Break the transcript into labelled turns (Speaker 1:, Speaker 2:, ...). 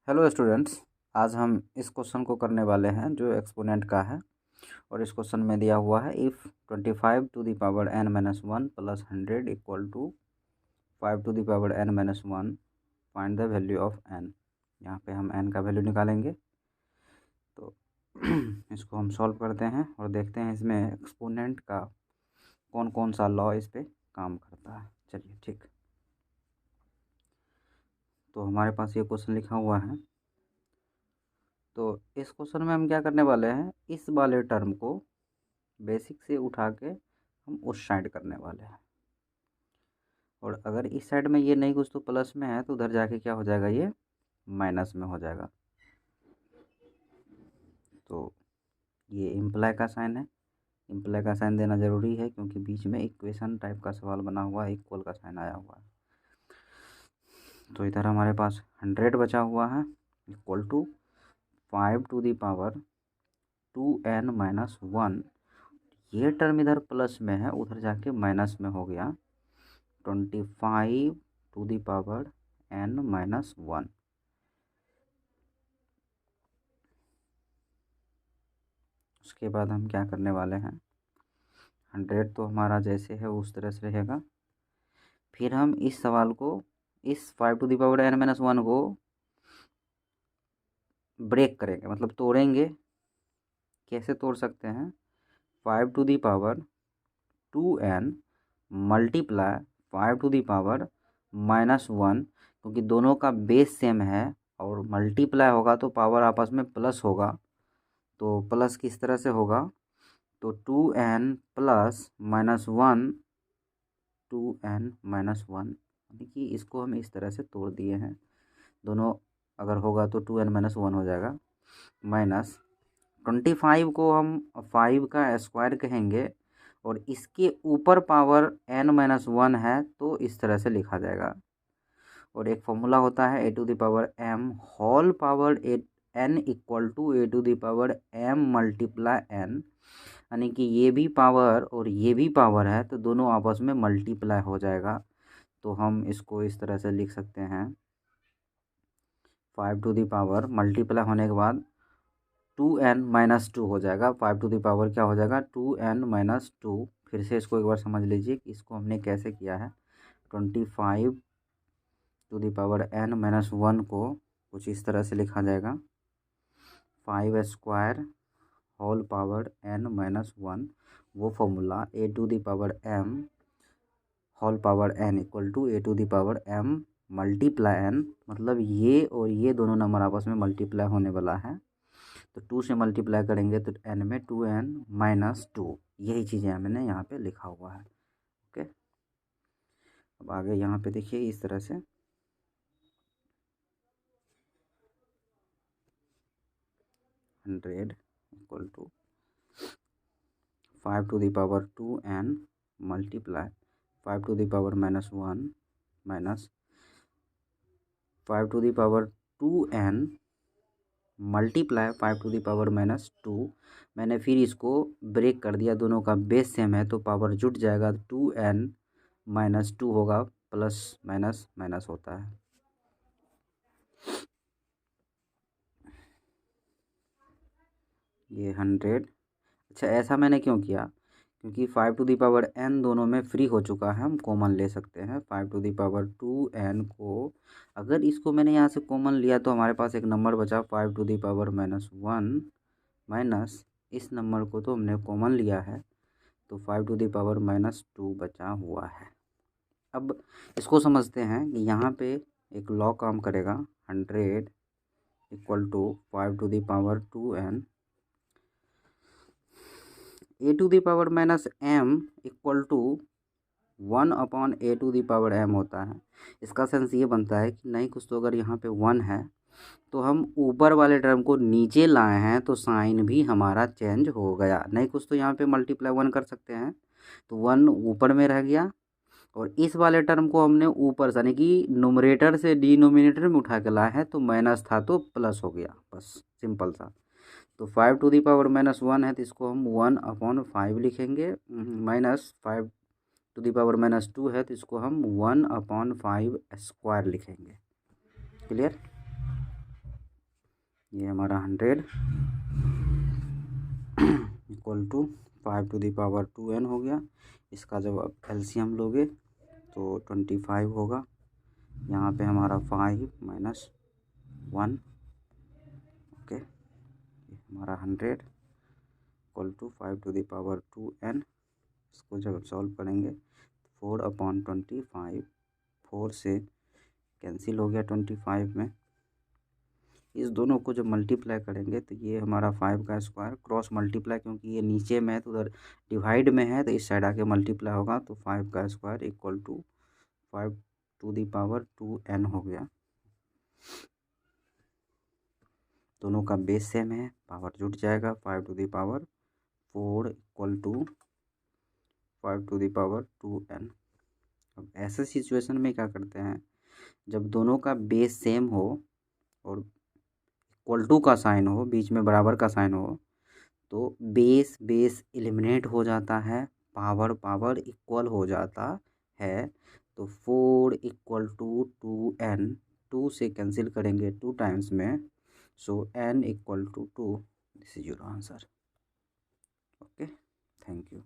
Speaker 1: Hello students, आज हम इस क्वेश्चन को करने वाले हैं जो एक्सपोनेंट का है। और इस क्वेश्चन में दिया हुआ है if 25 to the power n minus 1 plus 100 equal to 5 to the power n minus 1, find the value of n। यहाँ पे हम n का वैल्यू निकालेंगे। तो इसको हम सॉल्व करते हैं और देखते हैं इसमें एक्सपोनेंट का कौन कौन सा लॉ इस पर काम करता है। चलिए ठीक, तो हमारे पास ये क्वेश्चन लिखा हुआ है। तो इस क्वेश्चन में हम क्या करने वाले हैं, इस वाले टर्म को बेसिक से उठा के हम उस साइड करने वाले हैं। और अगर इस साइड में ये नहीं कुछ तो प्लस में है तो उधर जाके क्या हो जाएगा, ये माइनस में हो जाएगा। तो ये इम्प्लाई का साइन है, इम्प्लाई का साइन देना ज़रूरी है क्योंकि बीच में इक्वेशन टाइप का सवाल बना हुआ है, इक्वल का साइन आया हुआ है। तो इधर हमारे पास 100 बचा हुआ है equal to 5 to the power 2n minus 1। ये टर्म इधर प्लस में है, उधर जाके माइनस में हो गया 25 to the power n minus 1। उसके बाद हम क्या करने वाले हैं, 100 तो हमारा जैसे है उस तरह से रहेगा। फिर हम इस सवाल को, इस 5 to the power n minus 1 को ब्रेक करेंगे, मतलब तोड़ेंगे। कैसे तोड़ सकते हैं, 5 to the power 2n multiply 5 to the power minus 1, क्योंकि दोनों का बेस सेम है और मल्टीप्लाई होगा तो पावर आपस में प्लस होगा। तो प्लस किस तरह से होगा, तो 2n plus minus 1, 2n minus 1। देखिए इसको हम इस तरह से तोड़ दिए हैं, दोनों अगर होगा तो 2n माइनस 1 हो जाएगा। माइनस 25 को हम 5 का स्क्वायर कहेंगे और इसके ऊपर पावर n माइनस 1 है तो इस तरह से लिखा जाएगा। और एक फॉर्मूला होता है a to the power m whole power n equal to a to the power m multiply n, यानी कि ये भी पावर और ये भी पावर है तो दोनों आपस में मल्टीप्लाई हो जाएगा। तो हम इसको इस तरह से लिख सकते हैं, 5 टू द पावर मल्टीप्लाई होने के बाद 2n माइनस 2 हो जाएगा। 5 टू द पावर क्या हो जाएगा, 2n माइनस 2। फिर से इसको एक बार समझ लीजिए कि इसको हमने कैसे किया है। 25 to the power n minus 1 को कुछ इस तरह से लिखा जाएगा, 5 square whole power n minus 1। वो formula a to the power m whole power n equal to a to the power m multiply n, मतलब ये और ये दोनों नंबर आपस में मल्टीप्लाई होने वाला है। तो 2 से मल्टीप्लाई करेंगे तो n में 2n माइनस 2, यही चीज़ें हमने यहाँ पे लिखा हुआ है। ओके, अब आगे यहाँ पे देखिए इस तरह से 100 equal to 5 to the power 2n multiply 5 to the power minus 1 minus 5 to the power 2n multiply 5 to the power minus 2। मैंने फिर इसको ब्रेक कर दिया, दोनों का बेस सेम है तो पावर जुट जाएगा, 2n माइनस 2 होगा, प्लस माइनस माइनस होता है। ये 100। अच्छा, ऐसा मैंने क्यों किया, क्योंकि 5 टू द पावर n दोनों में फ्री हो चुका है, हम कॉमन ले सकते हैं। 5 टू द पावर 2n को अगर इसको मैंने यहाँ से कॉमन लिया तो हमारे पास एक नंबर बचा 5 to the power minus 1 minus इस नंबर को तो हमने कॉमन लिया है तो 5 टू द पावर माइनस 2 बचा हुआ है। अब इसको समझते हैं कि यहाँ पे एक लॉ काम करेगा, 100 equal to 5 to the power 2n a to the power minus m equal to 1 upon a to the power m होता है। इसका सेंस ये बनता है कि नहीं कुछ तो अगर यहाँ पे 1 है तो हम ऊपर वाले टर्म को नीचे लाए हैं तो साइन भी हमारा चेंज हो गया। नहीं कुछ तो यहाँ पे मल्टीप्लाई 1 कर सकते हैं तो 1 ऊपर में रह गया और इस वाले टर्म को हमने ऊपर से यानी कि नोमरेटर से डिनोमिनेटर में उठा के लाए हैं तो माइनस था तो प्लस हो गया, बस सिंपल सा। तो 5 टू दी पावर माइनस 1 है तो इसको हम 1 अपॉन 5 लिखेंगे। Minus 5 to the power minus 2 है तो इसको हम 1 अपॉन 5 स्क्वायर लिखेंगे। क्लियर। ये हमारा 100 इक्वल टू 5⁻²n हो गया। इसका जब आप एलसीएम लोगे तो 25 होगा। यहाँ पे हमारा 5 माइनस 1, ओके। ये हमारा 100 इक्वल टू 5⁻²n। इसको जब सॉल्व करेंगे 4/25, 4 से कैंसिल हो गया 25 में। इस दोनों को जब मल्टीप्लाई करेंगे तो ये हमारा 5 का स्क्वायर क्रॉस मल्टीप्लाई, क्योंकि ये नीचे में है तो उधर डिवाइड में है तो इस साइड आके मल्टीप्लाई होगा, तो 5 का स्क्वायर इक्वल टू 5⁻²n हो गया। दोनों का बेस सेम है, पावर जुट जाएगा। 5⁻4 इक्वल टू 5⁻²n। अब ऐसे सिचुएशन में क्या करते हैं, जब दोनों का बेस सेम हो और इक्वल टू का साइन हो, बीच में बराबर का साइन हो, तो बेस बेस एलिमिनेट हो जाता है, पावर पावर इक्वल हो जाता है। तो 4 इक्वल टू 2n, 2 से कैंसिल करेंगे 2 टाइम्स में, so n equal to 2। This is your answer. Okay, thank you.